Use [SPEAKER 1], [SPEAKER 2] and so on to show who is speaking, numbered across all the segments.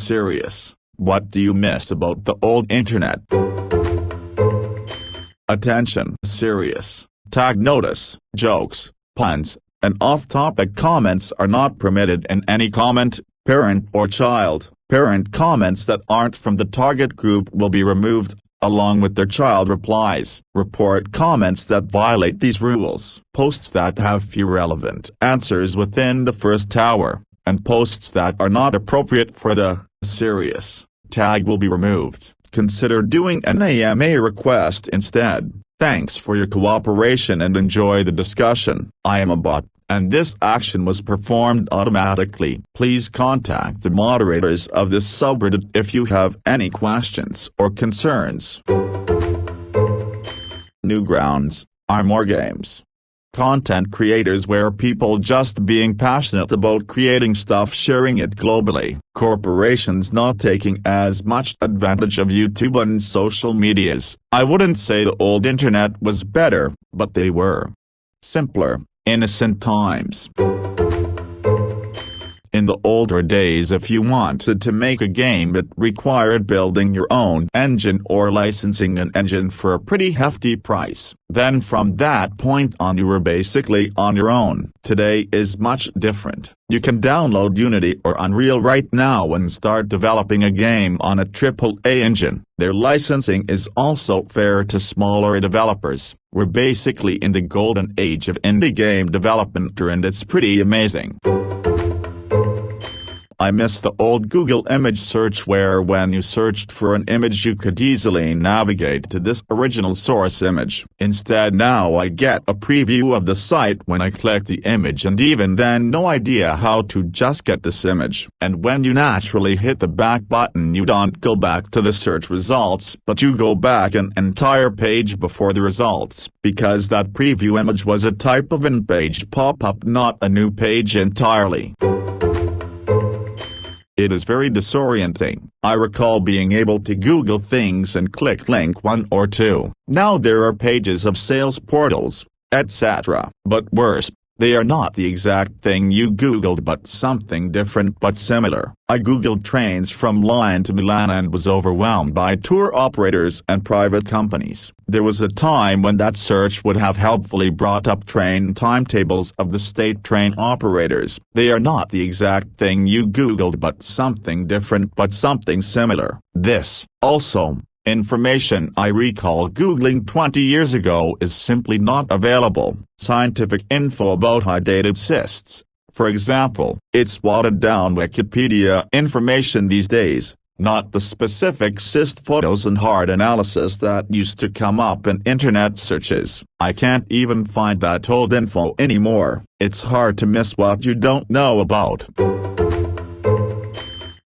[SPEAKER 1] Serious, what do you miss about the old internet? Attention, serious. Tag notice, jokes, puns, and off-topic comments are not permitted in any comment, parent or child. Parent comments that aren't from the target group will be removed, along with their child replies. Report comments that violate these rules. Posts that have few relevant answers within the first hour, and posts that are not appropriate for the serious tag will be removed. Consider doing an AMA request instead. Thanks for your cooperation and enjoy the discussion. I am a bot, and this action was performed automatically. Please contact the moderators of this subreddit if you have any questions or concerns. Newgrounds are more games. Content creators were people just being passionate about creating stuff, sharing it globally. Corporations not taking as much advantage of YouTube and social medias. I wouldn't say the old internet was better, but they were simpler, innocent times. In the older days, if you wanted to make a game, it required building your own engine or licensing an engine for a pretty hefty price. Then from that point on you were basically on your own. Today is much different. You can download Unity or Unreal right now and start developing a game on a AAA engine. Their licensing is also fair to smaller developers. We're basically in the golden age of indie game development, and it's pretty amazing. I miss the old Google image search where when you searched for an image you could easily navigate to this original source image. Instead now I get a preview of the site when I click the image, and even then no idea how to just get this image. And when you naturally hit the back button you don't go back to the search results, but you go back an entire page before the results, because that preview image was a type of in-page pop-up, not a new page entirely. It is very disorienting. I recall being able to Google things and click link 1 or 2. Now there are pages of sales portals, etc. But worse, they are not the exact thing you Googled but something different but similar. I Googled trains from Lyon to Milan and was overwhelmed by tour operators and private companies. There was a time when that search would have helpfully brought up train timetables of the state train operators. They are not the exact thing you Googled but something different but something similar. This, also, information I recall Googling 20 years ago is simply not available. Scientific info about high-dated cysts, for example, it's watered-down Wikipedia information these days, not the specific cyst photos and hard analysis that used to come up in internet searches. I can't even find that old info anymore. It's hard to miss what you don't know about.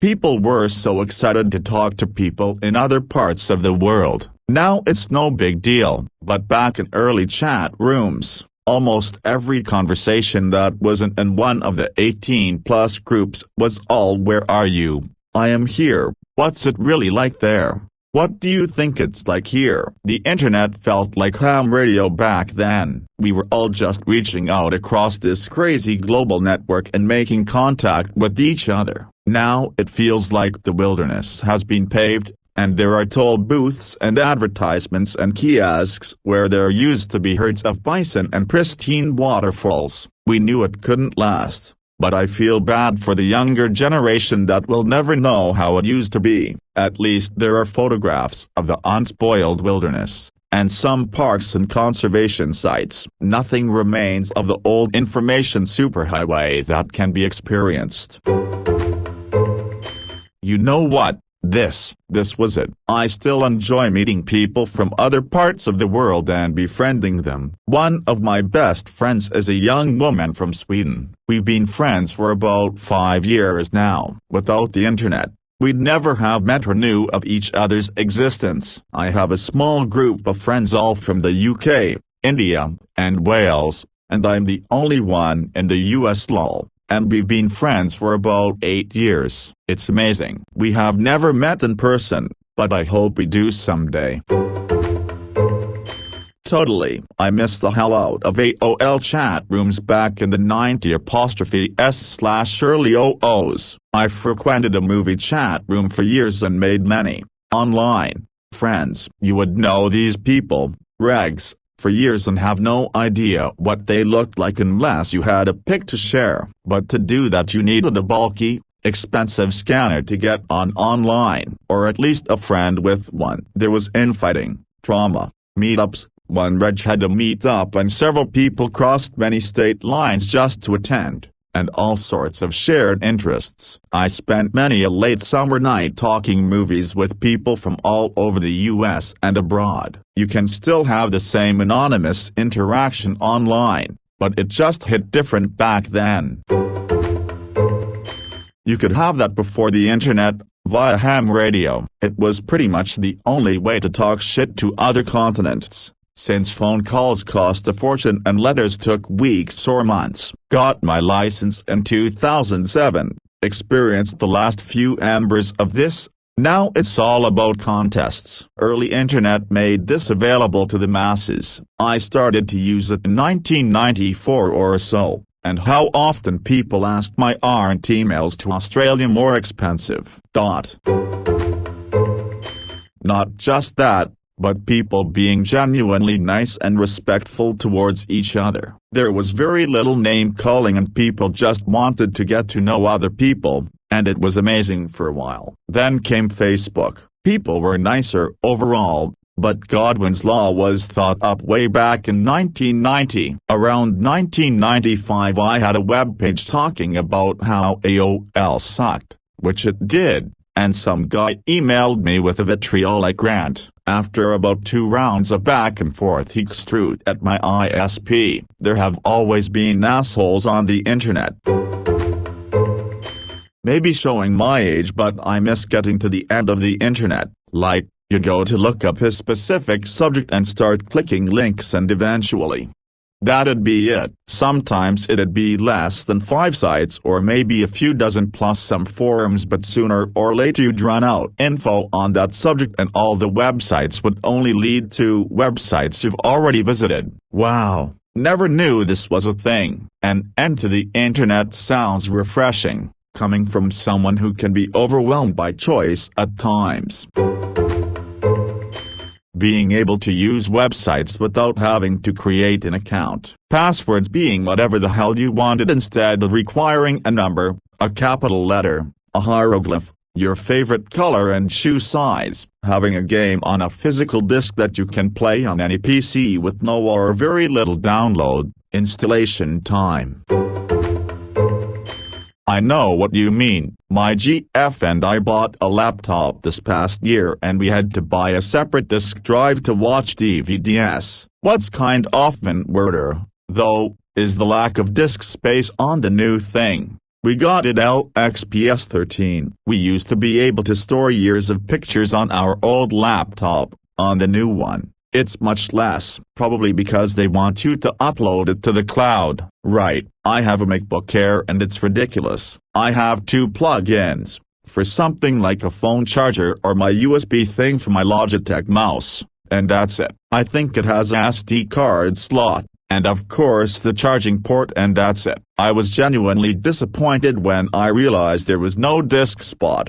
[SPEAKER 1] People were so excited to talk to people in other parts of the world. Now it's no big deal, but back in early chat rooms, almost every conversation that wasn't in one of the 18+ groups was all "Where are you? I am here. What's it really like there? What do you think it's like here?" The internet felt like ham radio back then. We were all just reaching out across this crazy global network and making contact with each other. Now it feels like the wilderness has been paved, and there are toll booths and advertisements and kiosks where there used to be herds of bison and pristine waterfalls. We knew it couldn't last, but I feel bad for the younger generation that will never know how it used to be. At least there are photographs of the unspoiled wilderness, and some parks and conservation sites. Nothing remains of the old information superhighway that can be experienced. You know what? This was it. I still enjoy meeting people from other parts of the world and befriending them. One of my best friends is a young woman from Sweden. We've been friends for about 5 years now. Without the internet, we'd never have met or knew of each other's existence. I have a small group of friends all from the UK, India, and Wales, and I'm the only one in the US. Lol. And we've been friends for about 8 years. It's amazing. We have never met in person, but I hope we do someday. Totally. I miss the hell out of AOL chat rooms back in the 90s/early 00s. I frequented a movie chat room for years and made many online friends. You would know these people, regs, for years and have no idea what they looked like unless you had a pic to share. But to do that you needed a bulky, expensive scanner to get on online, or at least a friend with one. There was infighting, trauma, meetups. One reg had a meet-up and several people crossed many state lines just to attend, and all sorts of shared interests. I spent many a late summer night talking movies with people from all over the US and abroad. You can still have the same anonymous interaction online, but it just hit different back then. You could have that before the internet, via ham radio. It was pretty much the only way to talk shit to other continents, since phone calls cost a fortune and letters took weeks or months. Got my license in 2007, experienced the last few embers of this. Now it's all about contests. Early internet made this available to the masses. I started to use it in 1994 or so, and how often people asked my aren't emails to Australia more expensive? Not just that, but people being genuinely nice and respectful towards each other. There was very little name-calling and people just wanted to get to know other people, and it was amazing for a while. Then came Facebook. People were nicer overall, but Godwin's Law was thought up way back in 1990. Around 1995 I had a webpage talking about how AOL sucked, which it did, and some guy emailed me with a vitriolic rant. After about 2 rounds of back and forth he strewed at my ISP. There have always been assholes on the internet. Maybe showing my age, but I miss getting to the end of the internet, like, you go to look up a specific subject and start clicking links and eventually that'd be it. Sometimes it'd be less than 5 sites or maybe a few dozen plus some forums, but sooner or later you'd run out info on that subject and all the websites would only lead to websites you've already visited. Wow, never knew this was a thing. An end to the internet sounds refreshing, coming from someone who can be overwhelmed by choice at times. Being able to use websites without having to create an account. Passwords being whatever the hell you wanted instead of requiring a number, a capital letter, a hieroglyph, your favorite color and shoe size. Having a game on a physical disk that you can play on any PC with no or very little download, installation time. I know what you mean. My GF and I bought a laptop this past year and we had to buy a separate disk drive to watch DVDs. What's kind of weirder, though, is the lack of disk space on the new thing. We got it LXPS13. We used to be able to store years of pictures on our old laptop. On the new one, it's much less, probably because they want you to upload it to the cloud. Right, I have a MacBook Air and it's ridiculous. I have 2 plug-ins, for something like a phone charger or my USB thing for my Logitech mouse, and that's it. I think it has a SD card slot, and of course the charging port, and that's it. I was genuinely disappointed when I realized there was no disk spot.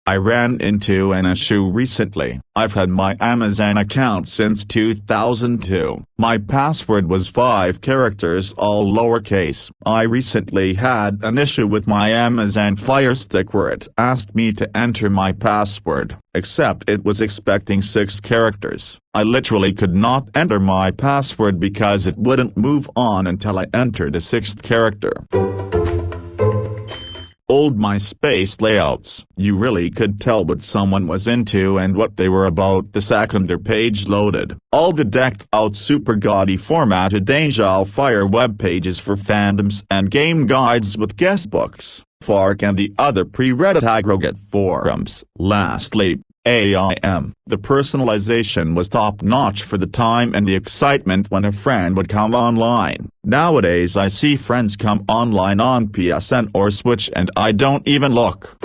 [SPEAKER 1] I ran into an issue recently. I've had my Amazon account since 2002. My password was 5 characters, all lowercase. I recently had an issue with my Amazon Fire Stick where it asked me to enter my password, except it was expecting 6 characters. I literally could not enter my password because it wouldn't move on until I entered a 6th character. Old MySpace layouts. You really could tell what someone was into and what they were about the second their page loaded. All the decked out super gaudy formatted Angel Fire web pages for fandoms and game guides with guestbooks, FARC and the other pre-Reddit aggregate forums. Lastly, AIM. The personalization was top-notch for the time and the excitement when a friend would come online. Nowadays I see friends come online on PSN or Switch and I don't even look.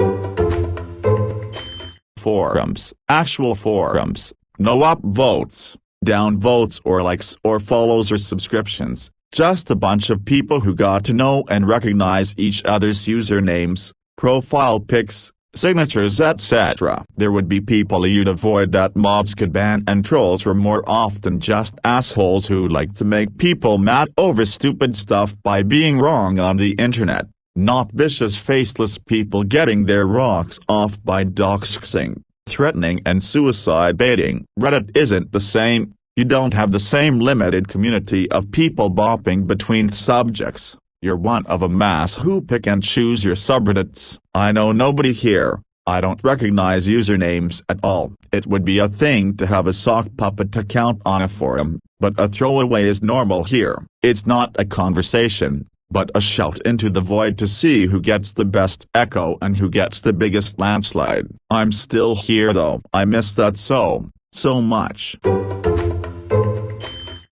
[SPEAKER 1] Forums. Actual forums. No upvotes, downvotes or likes or follows or subscriptions. just a bunch of people who got to know and recognize each other's usernames, profile pics, signatures, etc. There would be people you'd avoid that mods could ban, and trolls were more often just assholes who like to make people mad over stupid stuff by being wrong on the internet, not vicious faceless people getting their rocks off by doxing, threatening and suicide baiting. Reddit isn't the same. You don't have the same limited community of people bopping between subjects. You're one of a mass who pick and choose your subreddits. I know nobody here. I don't recognize usernames at all. It would be a thing to have a sock puppet account on a forum, but a throwaway is normal here. It's not a conversation, but a shout into the void to see who gets the best echo and who gets the biggest landslide. I'm still here though. I miss that so much.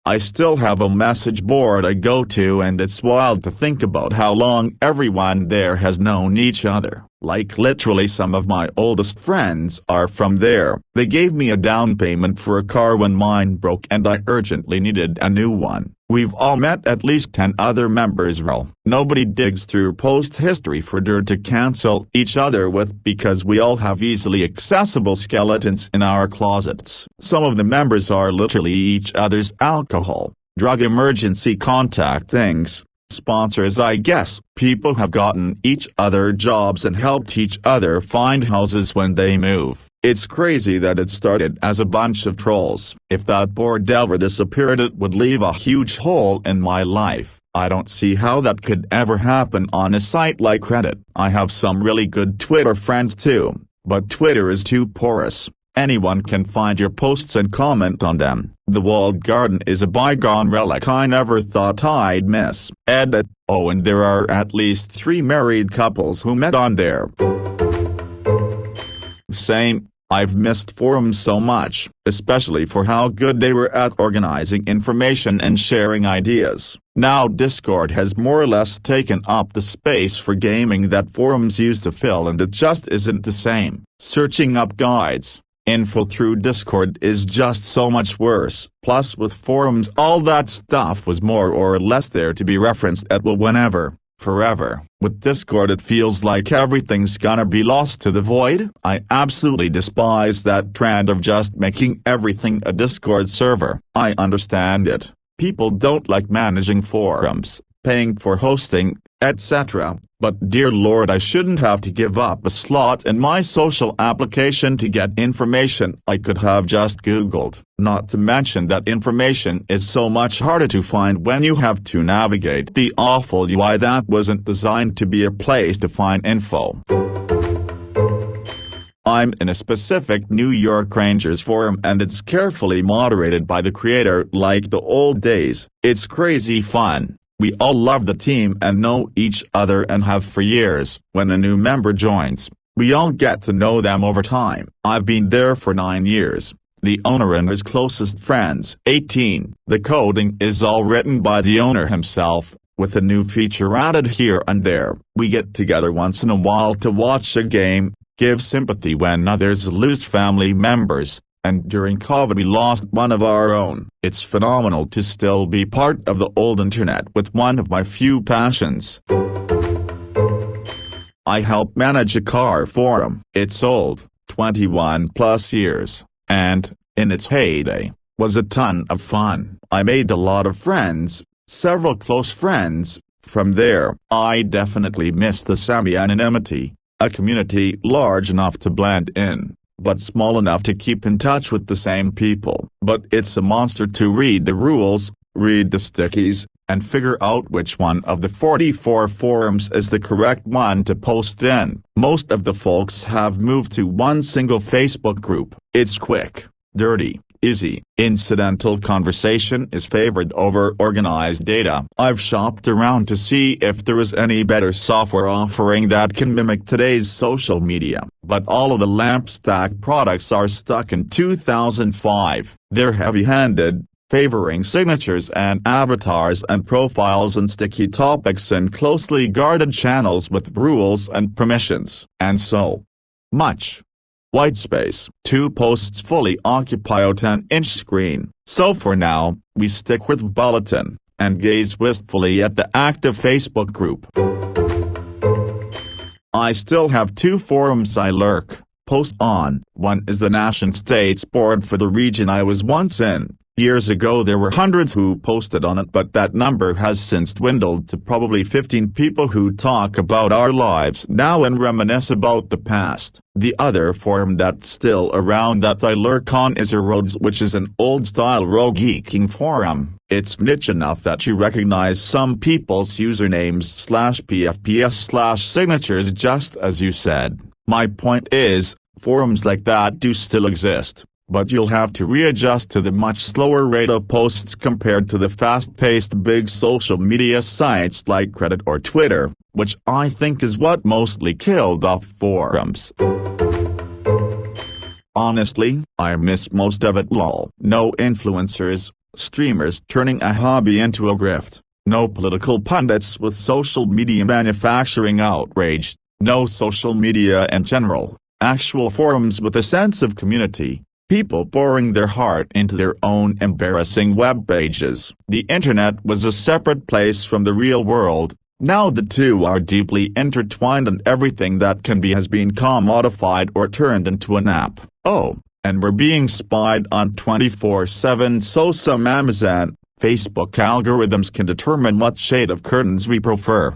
[SPEAKER 1] I still have a message board I go to, and it's wild to think about how long everyone there has known each other. Like literally some of my oldest friends are from there. They gave me a down payment for a car when mine broke and I urgently needed a new one. We've all met at least 10 other members. Well, nobody digs through post history for dirt to cancel each other with, because we all have easily accessible skeletons in our closets. Some of the members are literally each other's alcohol, drug emergency contact things, sponsors. I guess people have gotten each other jobs and helped each other find houses when they move. It's crazy that it started as a bunch of trolls. If that board ever disappeared, it would leave a huge hole in my life. I don't see how that could ever happen on a site like Reddit. I have some really good Twitter friends too, but Twitter is too porous. Anyone can find your posts and comment on them. The walled garden is a bygone relic I never thought I'd miss. Edit. Oh, and there are at least 3 married couples who met on there. Same. I've missed forums so much, especially for how good they were at organizing information and sharing ideas. Now Discord has more or less taken up the space for gaming that forums used to fill, and it just isn't the same. Searching up guides, info through Discord is just so much worse. Plus with forums all that stuff was more or less there to be referenced at will whenever, forever. With Discord it feels like everything's gonna be lost to the void. I absolutely despise that trend of just making everything a Discord server. I understand it. People don't like managing forums, paying for hosting, etc. But dear lord, I shouldn't have to give up a slot in my social application to get information I could have just Googled. Not to mention that information is so much harder to find when you have to navigate the awful UI that wasn't designed to be a place to find info. I'm in a specific New York Rangers forum and it's carefully moderated by the creator like the old days. It's crazy fun. We all love the team and know each other and have for years. When a new member joins, we all get to know them over time. I've been there for 9 years. The owner and his closest friends 18. The coding is all written by the owner himself, with a new feature added here and there. We get together once in a while to watch a game, give sympathy when others lose family members, and during COVID we lost one of our own. It's phenomenal to still be part of the old internet with one of my few passions. I help manage a car forum. It's old, 21 plus years, and, in its heyday, was a ton of fun. I made a lot of friends, several close friends, from there. I definitely miss the semi-anonymity, a community large enough to blend in, but small enough to keep in touch with the same people. But it's a monster to read the rules, read the stickies, and figure out which one of the 44 forums is the correct one to post in. Most of the folks have moved to one single Facebook group. It's quick, dirty, easy. Incidental conversation is favored over organized data. I've shopped around to see if there is any better software offering that can mimic today's social media, but all of the Lampstack products are stuck in 2005. They're heavy-handed, favoring signatures and avatars and profiles and sticky topics in closely guarded channels with rules and permissions, and so much white space. 2 posts fully occupy a 10-inch screen. So for now, we stick with Bulletin, and gaze wistfully at the active Facebook group. I still have 2 forums I post on. One is the Nation States Board for the region I was once in. Years ago there were hundreds who posted on it, but that number has since dwindled to probably 15 people who talk about our lives now and reminisce about the past. The other forum that's still around that I lurk on is Roads, which is an old-style rogue-geeking forum. It's niche enough that you recognize some people's usernames/pfps/signatures just as you said. My point is, forums like that do still exist, but you'll have to readjust to the much slower rate of posts compared to the fast-paced big social media sites like Reddit or Twitter, which I think is what mostly killed off forums. Honestly, I miss most of it. Lol. No influencers, streamers turning a hobby into a grift. No political pundits with social media manufacturing outrage. No social media in general. Actual forums with a sense of community. People pouring their heart into their own embarrassing web pages. The internet was a separate place from the real world. Now the two are deeply intertwined and everything that can be has been commodified or turned into an app. Oh, and we're being spied on 24/7, so some Amazon, Facebook algorithms can determine what shade of curtains we prefer.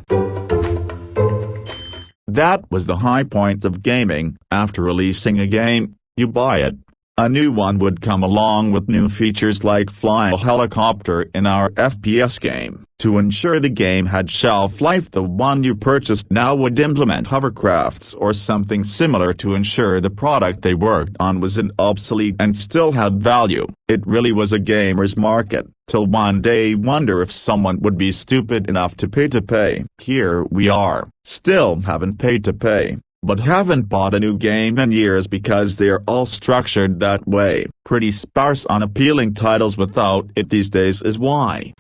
[SPEAKER 1] That was the high point of gaming. After releasing a game, you buy it. A new one would come along with new features like fly a helicopter in our FPS game. To ensure the game had shelf life, the one you purchased now would implement hovercrafts or something similar to ensure the product they worked on wasn't obsolete and still had value. It really was a gamer's market, till one day wonder if someone would be stupid enough to pay. Here we are, still haven't paid to pay, but haven't bought a new game in years because they're all structured that way. Pretty sparse on appealing titles without it these days is why.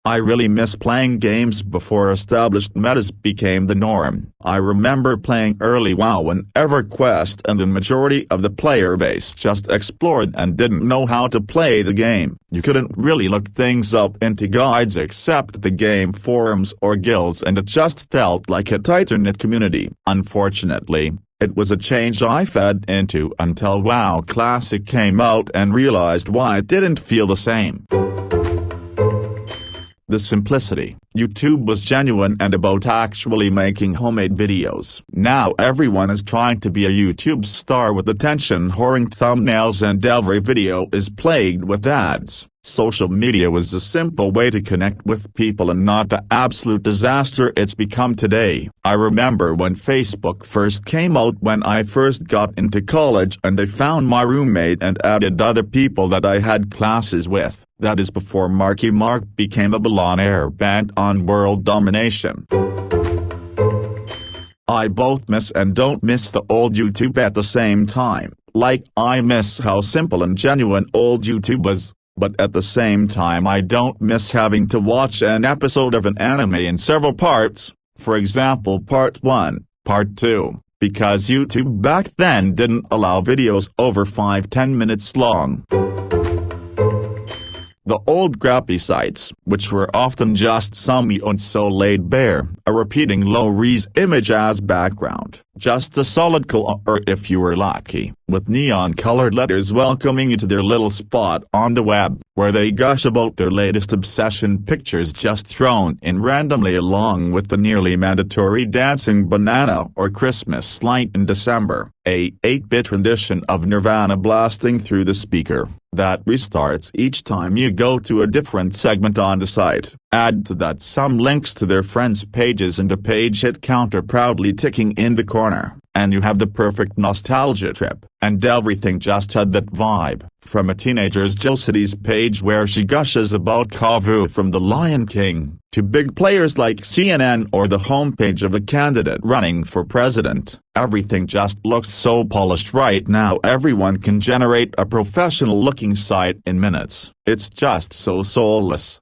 [SPEAKER 1] I really miss playing games before established metas became the norm. I remember playing early WoW and EverQuest, and the majority of the player base just explored and didn't know how to play the game. You couldn't really look things up into guides except the game forums or guilds, and it just felt like a tighter-knit community. Unfortunately, it was a change I fed into until WoW Classic came out and realized why it didn't feel the same. The simplicity. YouTube was genuine and about actually making homemade videos. Now everyone is trying to be a YouTube star with attention-whoring thumbnails, and every video is plagued with ads. Social media was a simple way to connect with people and not the absolute disaster it's become today. I remember when Facebook first came out when I first got into college, and I found my roommate and added other people that I had classes with. That is before Marky Mark became a billionaire bent on world domination. I both miss and don't miss the old YouTube at the same time. Like, I miss how simple and genuine old YouTube was, but at the same time I don't miss having to watch an episode of an anime in several parts, for example Part 1, Part 2, because YouTube back then didn't allow videos over 5-10 minutes long. The old crappy sites, which were often just some so laid bare, a repeating low-res image as background, just a solid color if you were lucky, with neon-colored letters welcoming you to their little spot on the web, where they gush about their latest obsession, pictures just thrown in randomly along with the nearly mandatory dancing banana or Christmas light in December, a 8-bit rendition of Nirvana blasting through the speaker that restarts each time you go to a different segment on the site. Add to that some links to their friends' pages and a page hit counter proudly ticking in the corner, and you have the perfect nostalgia trip. And everything just had that vibe, from a teenager's Josity's page where she gushes about Kavu from The Lion King, to big players like CNN or the homepage of a candidate running for president. Everything just looks so polished right now. Everyone can generate a professional-looking site in minutes. It's just so soulless.